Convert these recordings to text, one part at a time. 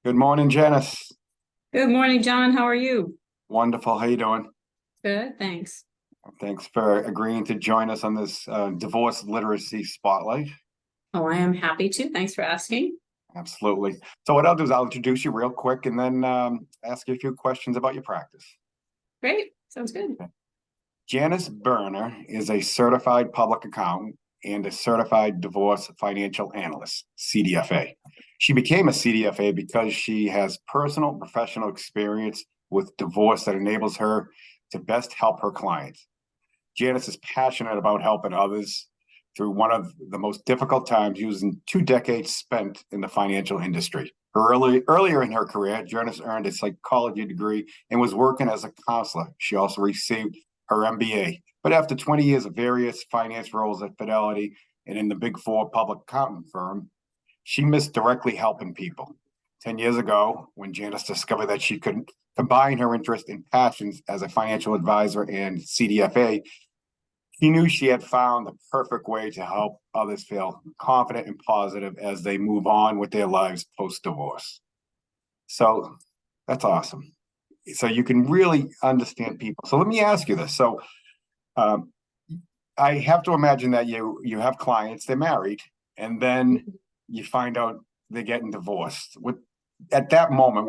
Good morning, Janice. Good morning, John. How are you? Wonderful. How you doing? Good, thanks. Thanks for agreeing to join us on this divorce literacy spotlight. Oh, I am happy to. Thanks for asking. Absolutely. So what I'll do is I'll introduce you real quick and then ask you a few questions about your practice. Great. Sounds good. Okay. Janice Berner is a certified public accountant and a certified divorce financial analyst, CDFA. She became a CDFA because she has personal and professional experience with divorce that enables her to best help her clients. Janice is passionate about helping others through one of the most difficult times, using 2 decades spent in the financial industry. Earlier in her career, Janice earned a psychology degree and was working as a counselor. She also received her MBA. But after 20 years of various finance roles at Fidelity and in the Big Four public accounting firm, she missed directly helping people. 10 years ago, when Janice discovered that she could combine her interest and passions as a financial advisor and CDFA, she knew she had found the perfect way to help others feel confident and positive as they move on with their lives post-divorce. So that's awesome. So you can really understand people. So let me ask you this. So I have to imagine that you have clients, they're married, and then you find out they're getting divorced. At that moment,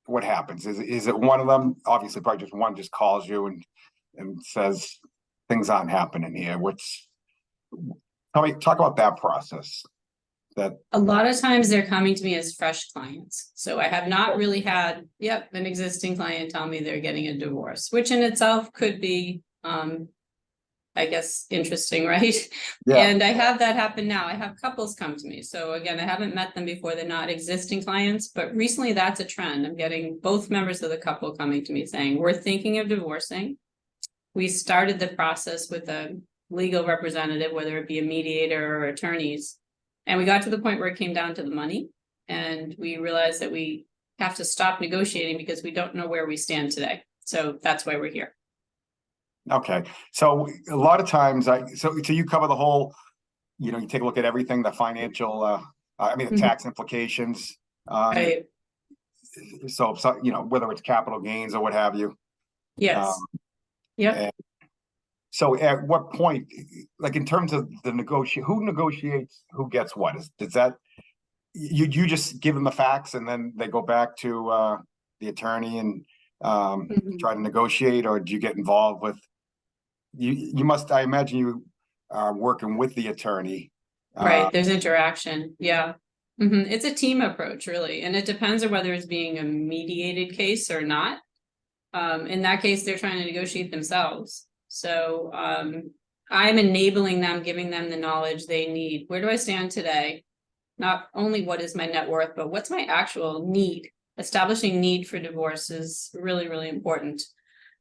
what happens? Is it one of them? Obviously, probably just one just calls you and says things aren't happening here. Talk about that process. That a lot of times they're coming to me as fresh clients. So I have not really had, an existing client tell me they're getting a divorce, which in itself could be, I guess, interesting, right? Yeah. And I have that happen now. I have couples come to me. So again, I haven't met them before. They're not existing clients, but recently that's a trend. I'm getting both members of the couple coming to me saying, we're thinking of divorcing. We started the process with a legal representative, whether it be a mediator or attorneys. And we got to the point where it came down to the money. And we realized that we have to stop negotiating because we don't know where we stand today. So that's why we're here. Okay. So a lot of times so you cover the whole, you take a look at everything, the financial, the tax implications. Right. So, whether it's capital gains or what have you. Yes. Yep. So at what point, like in terms of the who negotiates, who gets what? Does that, you just give them the facts and then they go back to the attorney and try to negotiate, or do you get involved with, you must, I imagine you are working with the attorney. Right, there's interaction, yeah. It's a team approach, really, and it depends on whether it's being a mediated case or not. In that case, they're trying to negotiate themselves. So I'm enabling them, giving them the knowledge they need. Where do I stand today? Not only what is my net worth, but what's my actual need? Establishing need for divorce is really, really important.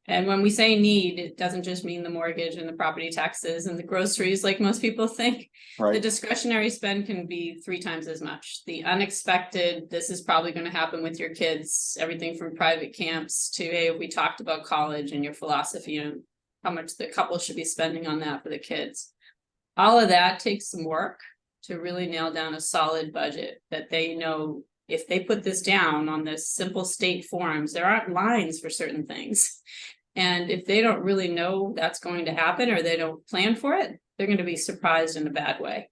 And when we say need, it doesn't just mean the mortgage and the property taxes and the groceries like most people think. Right. The discretionary spend can be 3 times as much. The unexpected, this is probably going to happen with your kids, everything from private camps to, hey, we talked about college and your philosophy and how much the couple should be spending on that for the kids. All of that takes some work to really nail down a solid budget that they know. If they put this down on the simple state forms, there aren't lines for certain things. And if they don't really know that's going to happen or they don't plan for it, they're going to be surprised in a bad way.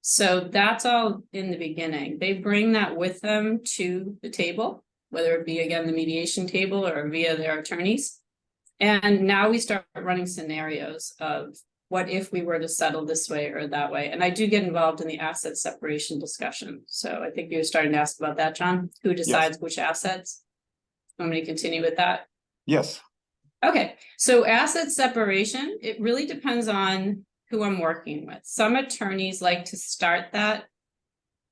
So that's all in the beginning. They bring that with them to the table, whether it be, again, the mediation table or via their attorneys. And now we start running scenarios of what if we were to settle this way or that way. And I do get involved in the asset separation discussion. So I think you're starting to ask about that, John. Who decides which assets? Want me to continue with that? Yes. Okay, so asset separation, it really depends on who I'm working with. Some attorneys like to start that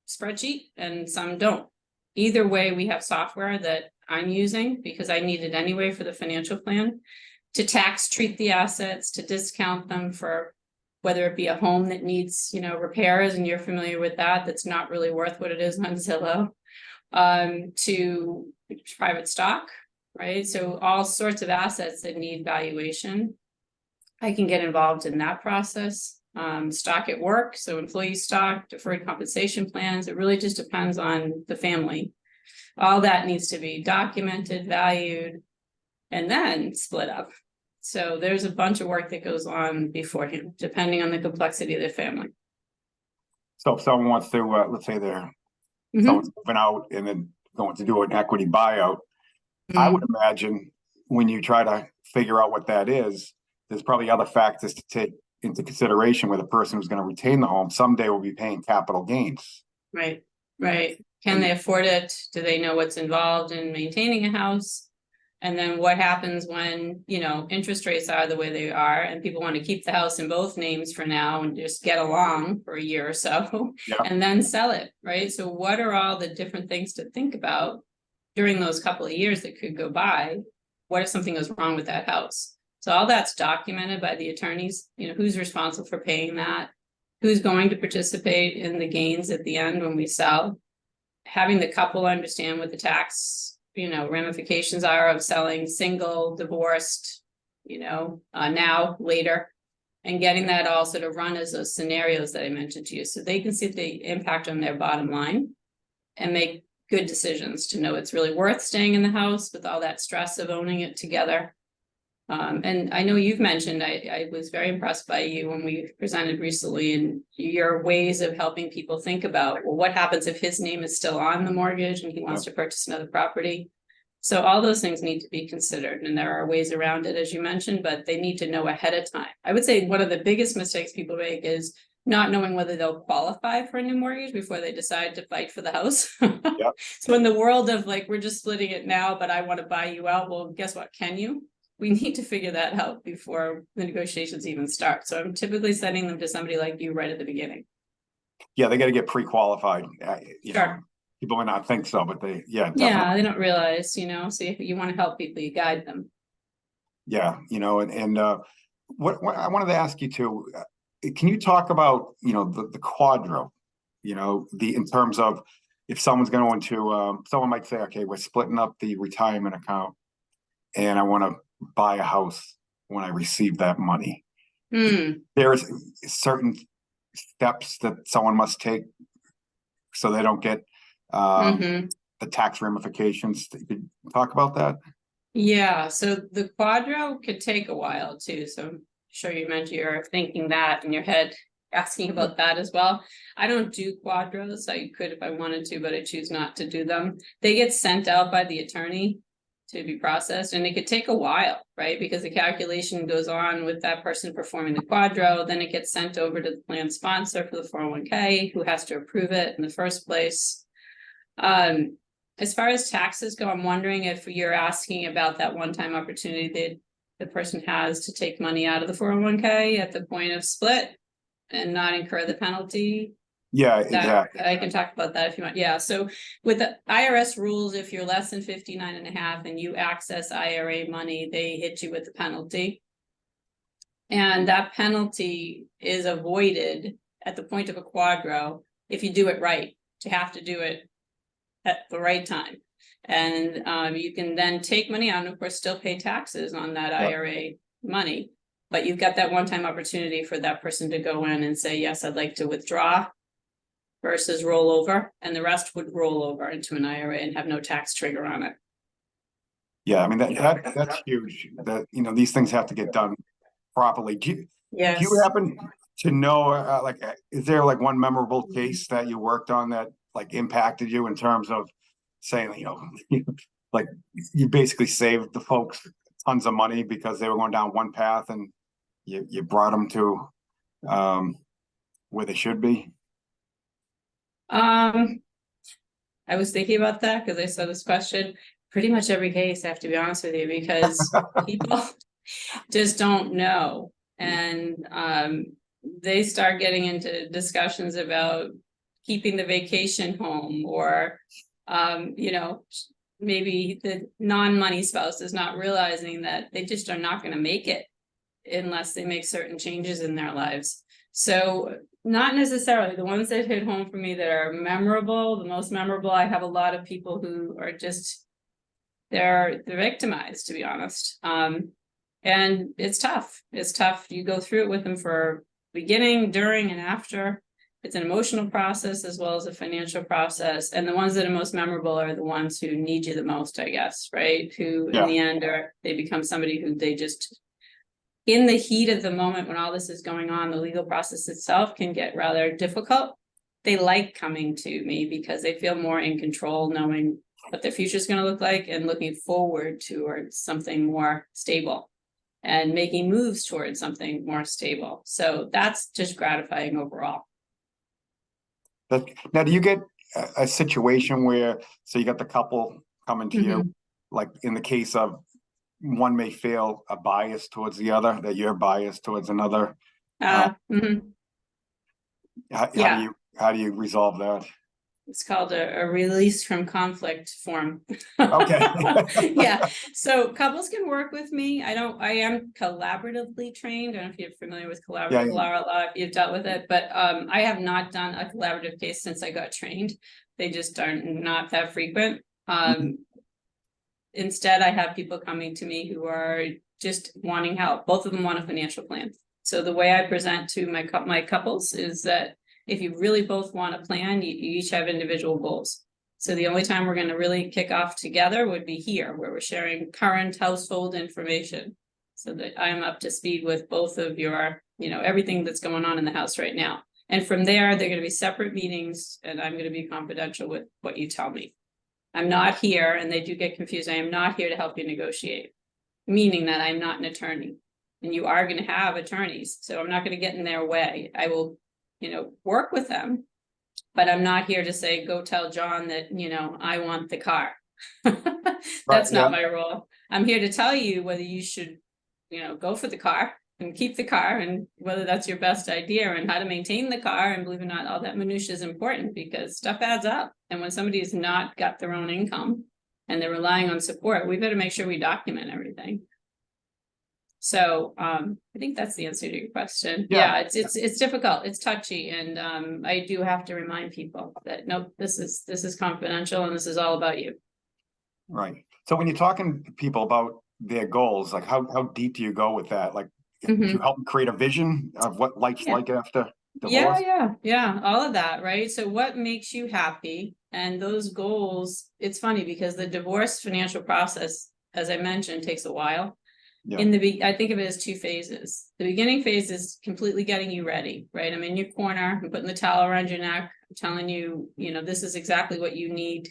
spreadsheet and some don't. Either way, we have software that I'm using because I need it anyway for the financial plan to tax treat the assets, to discount them for whether it be a home that needs, repairs, and you're familiar with that, that's not really worth what it is on Zillow, to private stock. Right. So all sorts of assets that need valuation. I can get involved in that process. Stock at work. So employee stock, deferred compensation plans. It really just depends on the family. All that needs to be documented, valued, and then split up. So there's a bunch of work that goes on beforehand, depending on the complexity of the family. So if someone wants to, let's say someone's moving out and then going to do an equity buyout, I would imagine when you try to figure out what that is, there's probably other factors to take into consideration where the person who's going to retain the home someday will be paying capital gains. Right, right. Can they afford it? Do they know what's involved in maintaining a house? And then what happens when, you know, interest rates are the way they are and people want to keep the house in both names for now and just get along for a year or so and then sell it, right? So what are all the different things to think about during those couple of years that could go by? What if something goes wrong with that house? So all that's documented by the attorneys, you know, who's responsible for paying that, who's going to participate in the gains at the end when we sell, having the couple understand what the tax, you know, ramifications are of selling single, divorced, you know, now, later, and getting that all sort of run as those scenarios that I mentioned to you, so they can see the impact on their bottom line and make good decisions to know it's really worth staying in the house with all that stress of owning it together. And I know you've mentioned, I was very impressed by you when we presented recently and your ways of helping people think about, well, what happens if his name is still on the mortgage and he wants to purchase another property? So all those things need to be considered, and there are ways around it, as you mentioned, but they need to know ahead of time. I would say one of the biggest mistakes people make is not knowing whether they'll qualify for a new mortgage before they decide to fight for the house. So in the world of like, we're just splitting it now, but I want to buy you out, well, guess what? Can you? We need to figure that out before the negotiations even start. So I'm typically sending them to somebody like you right at the beginning. Yeah, they got to get pre-qualified. Sure. People might not think so, but they, they don't realize, you know, so if you want to help people, you guide them. Yeah, you know, and what I wanted to ask you too, can you talk about, you know, the quadro, you know, in terms of if someone's going to, someone might say, okay, we're splitting up the retirement account and I want to buy a house when I receive that money. There is certain steps that someone must take so they don't get the tax ramifications. Could you talk about that? Yeah, so the quadro could take a while too. So I'm sure you mentioned you're thinking that in your head, asking about that as well. I don't do quadros. I could if I wanted to, but I choose not to do them. They get sent out by the attorney to be processed, and it could take a while, right? Because the calculation goes on with that person performing the quadro, then it gets sent over to the plan sponsor for the 401k, who has to approve it in the first place. As far as taxes go, I'm wondering if you're asking about that one-time opportunity that the person has to take money out of the 401k at the point of split and not incur the penalty. Yeah, exactly. I can talk about that if you want. Yeah, so with the IRS rules, if you're less than 59 and a half and you access IRA money, they hit you with the penalty. And that penalty is avoided at the point of a quadro if you do it right. You have to do it at the right time. And you can then take money out and of course still pay taxes on that IRA money. But you've got that one-time opportunity for that person to go in and say, yes, I'd like to withdraw versus roll over, and the rest would roll over into an IRA and have no tax trigger on it. Yeah, I mean that's huge. That, you know, these things have to get done properly. Do you happen to know, is there like one memorable case that you worked on that like impacted you in terms of saying, you know, like you basically saved the folks tons of money because they were going down one path and you brought them to where they should be? I was thinking about that because I saw this question. Pretty much every case, I have to be honest with you, because people just don't know. And they start getting into discussions about keeping the vacation home, or you know, maybe the non-money spouse is not realizing that they just are not going to make it unless they make certain changes in their lives. So not necessarily the ones that hit home for me that are memorable, the most memorable. I have a lot of people who are just, they're victimized, to be honest. And it's tough. It's tough. You go through it with them for beginning, during, and after. it's an emotional process as well as a financial process. And the ones that are most memorable are the ones who need you the most, I guess, right? Who in the end they become somebody who they just, in the heat of the moment when all this is going on, the legal process itself can get rather difficult. They like coming to me because they feel more in control, knowing what their future is going to look like and looking forward towards something more stable and making moves towards something more stable. So that's just gratifying overall. Now, do you get a situation where, so you got the couple coming to you, like in the case of one may feel a bias towards the other, that you're biased towards another? How do you resolve that? It's called a release from conflict form. Okay. Yeah. So couples can work with me. I am collaboratively trained. I don't know if you're familiar with collaborative law, if you've dealt with it, but I have not done a collaborative case since I got trained. They just are not that frequent. Instead, I have people coming to me who are just wanting help. Both of them want a financial plan. So the way I present to my couples is that if you really both want a plan, you each have individual goals. So the only time we're going to really kick off together would be here, where we're sharing current household information, so that I'm up to speed with both of your, everything that's going on in the house right now. And from there, they're going to be separate meetings, and I'm going to be confidential with what you tell me. I'm not here, and they do get confused, I am not here to help you negotiate, meaning that I'm not an attorney. And you are going to have attorneys, so I'm not going to get in their way. I will work with them, but I'm not here to say, go tell John that, I want the car. That's not my role. I'm here to tell you whether you should, go for the car and keep the car, and whether that's your best idea, and how to maintain the car. And believe it or not, all that minutia is important, because stuff adds up. And when somebody has not got their own income and they're relying on support, we better make sure we document everything. So I think that's the answer to your question. Yeah, it's difficult, it's touchy, and I do have to remind people that nope, this is confidential, and this is all about you. Right. So when you're talking to people about their goals, like how deep do you go with that? Like, do you help them create a vision of what life's like after divorce? Yeah, all of that, right? So what makes you happy, and those goals? It's funny because the divorce financial process, as I mentioned, takes a while. I think of it as two phases. The beginning phase is completely getting you ready, right? I'm in your corner, I'm putting the towel around your neck, I'm telling you, this is exactly what you need.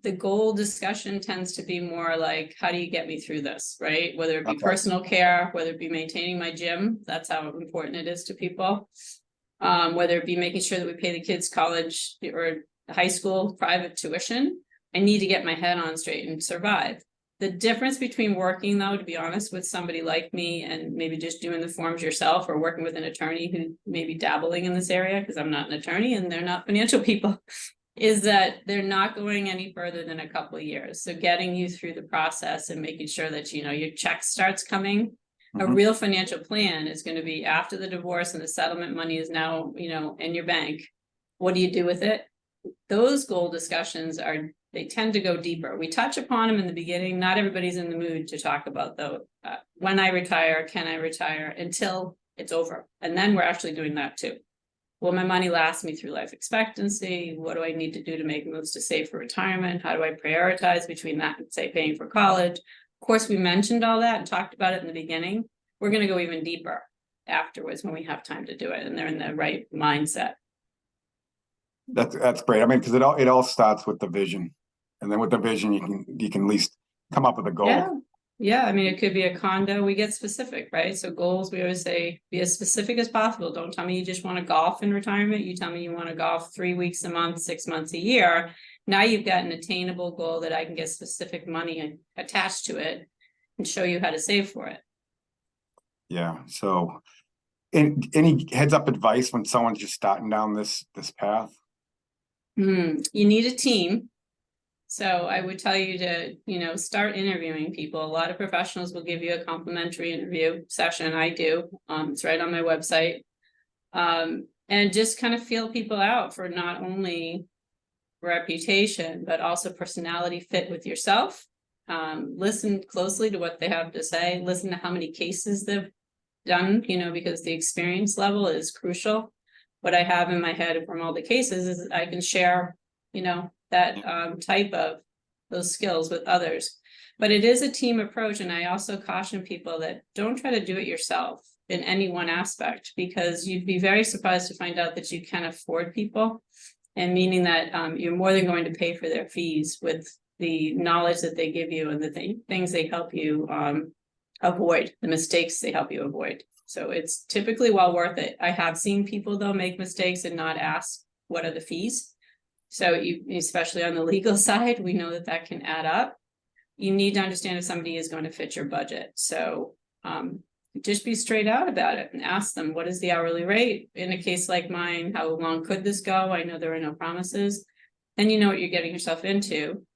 The goal discussion tends to be more like, how do you get me through this, right? Whether it be personal care, whether it be maintaining my gym, that's how important it is to people. Whether it be making sure that we pay the kids college or high school private tuition, I need to get my head on straight and survive. The difference between working, though, to be honest, with somebody like me and maybe just doing the forms yourself, or working with an attorney who may be dabbling in this area, because I'm not an attorney and they're not financial people, is that they're not going any further than a couple of years. So getting you through the process and making sure that, your check starts coming. A real financial plan is going to be after the divorce and the settlement money is now, in your bank. What do you do with it? Those goal discussions they tend to go deeper. We touch upon them in the beginning. Not everybody's in the mood to talk about though. When I retire, can I retire, until it's over. And then we're actually doing that too. Will my money last me through life expectancy? What do I need to do to make moves to save for retirement? How do I prioritize between that and, say, paying for college? Of course, we mentioned all that and talked about it in the beginning. We're going to go even deeper afterwards when we have time to do it and they're in the right mindset. That's great. I mean, because it all starts with the vision, and then with the vision, you can at least come up with a goal. Yeah. I mean, it could be a condo. We get specific, right? So goals, we always say, be as specific as possible. Don't tell me you just want to golf in retirement. You tell me you want to golf 3 weeks a month, 6 months a year. Now you've got an attainable goal that I can get specific money attached to it and show you how to save for it. Yeah. So, any heads up advice when someone's just starting down this path? You need a team. So I would tell you to, start interviewing people. A lot of professionals will give you a complimentary interview session. I do. It's right on my website. And just kind of feel people out for not only reputation, but also personality fit with yourself. Listen closely to what they have to say. Listen to how many cases they've done, because the experience level is crucial. what I have in my head from all the cases is I can share, you know, that type of those skills with others. But it is a team approach, and I also caution people that don't try to do it yourself in any one aspect, because you'd be very surprised to find out that you can afford people, and meaning that you're more than going to pay for their fees with the knowledge that they give you and the things they help you avoid, the mistakes they help you avoid. So it's typically well worth it. I have seen people though make mistakes and not ask what are the fees. So you, especially on the legal side, we know that that can add up. You need to understand if somebody is going to fit your budget. So just be straight out about it and ask them, what is the hourly rate? In a case like mine, how long could this go? I know there are no promises. Then you know what you're getting yourself into.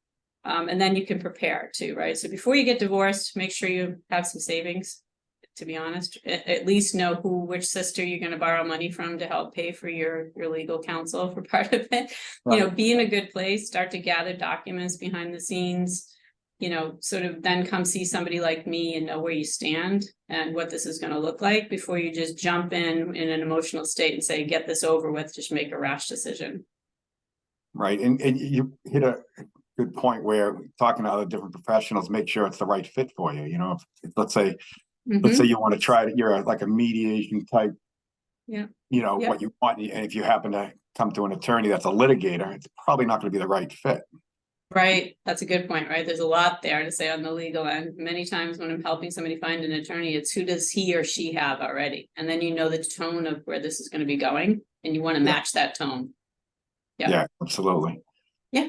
And then you can prepare too, right? So before you get divorced, make sure you have some savings, to be honest. At least know which sister you're going to borrow money from to help pay for your legal counsel for part of it. Right. You know, be in a good place, start to gather documents behind the scenes, you know, sort of then come see somebody like me and know where you stand and what this is going to look like before you just jump in an emotional state and say, get this over with, just make a rash decision. Right. And you hit a good point where talking to other different professionals, make sure it's the right fit for you. You know, if let's say you want to try to, you're like a mediation type, yeah, you know, what you want. And if you happen to come to an attorney that's a litigator, it's probably not going to be the right fit. Right. That's a good point, right? There's a lot there to say on the legal end. Many times when I'm helping somebody find an attorney, it's who does he or she have already? And then you know the tone of where this is going to be going, and you want to match that tone. Yeah, absolutely. Yeah.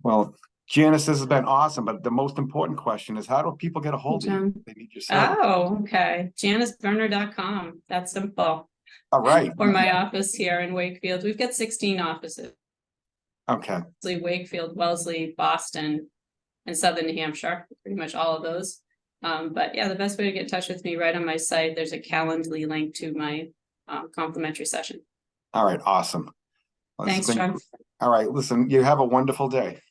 Well, Janice, this has been awesome, but the most important question is, how do people get a hold of you? They need your service. Oh, okay. JaniceBerner.com. That's simple. All right. Or my office here in Wakefield. We've got 16 offices. Okay. Wakefield, Wellesley, Boston, and Southern New Hampshire, pretty much all of those. But yeah, the best way to get in touch with me, right on my site, there's a Calendly link to my complimentary session. All right. Awesome. Thanks, John. All right. Listen, you have a wonderful day.